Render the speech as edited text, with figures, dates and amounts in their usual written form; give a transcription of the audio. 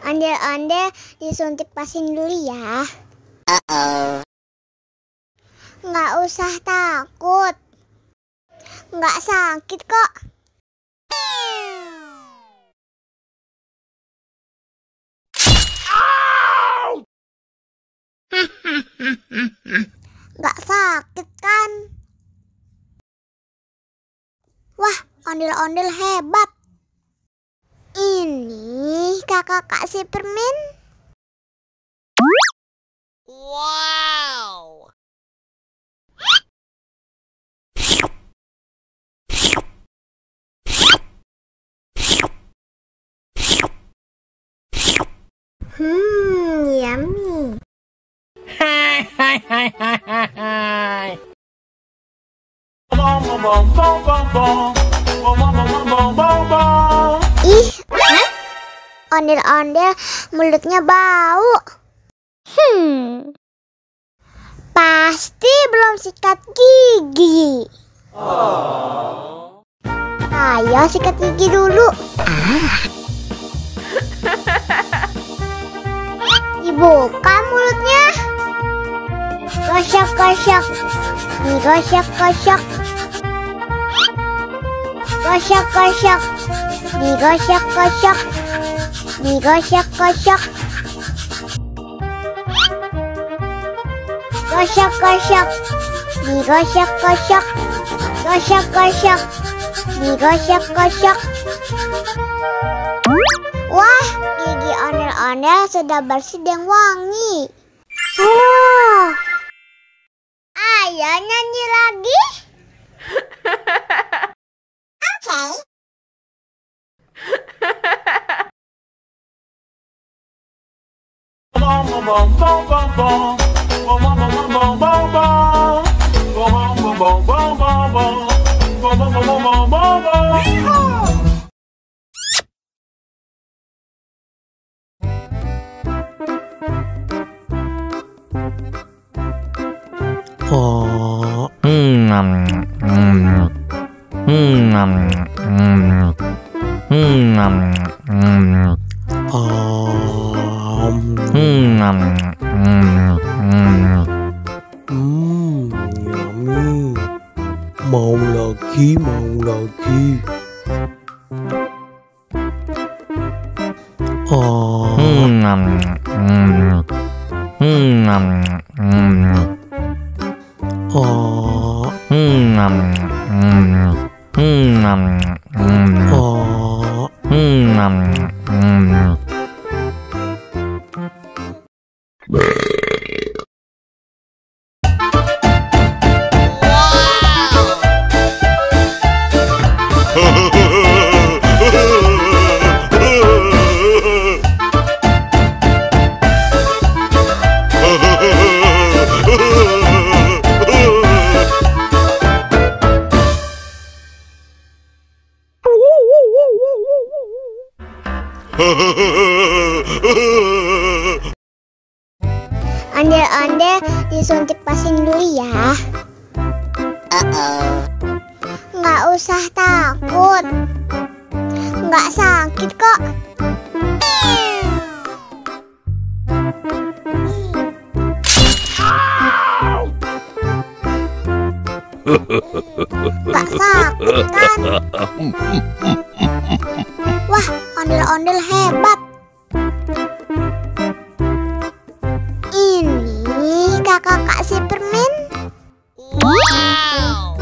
Ondel-ondel disuntik vaksin dulu ya. Nggak usah takut. Nggak sakit kok. Nggak sakit kan? Wah, ondel-ondel hebat. Ini kakak kasih permen. Wow. Yummy. Hai. Ih, ondel-ondel mulutnya bau. Pasti belum sikat gigi. Ayo sikat gigi dulu. Dibuka mulutnya. Gosok-gosok. Digosok-gosok. Gosok-gosok. Digosok-gosok. Digosok-gosok. Gosok-gosok. Digosok-gosok. Gosok-gosok. Digosok-gosok. Wah, gigi ondel-ondel sudah bersih dan wangi. Oh, ayo nyanyi lagi. Yummy. Mau lagi. Ondel-ondel disuntik vaksin dulu ya. Nggak usah takut. Nggak sakit kok. Nggak sakit kan? Wah, ondel-ondel hebat. Ini kakak kasih permen. Wow.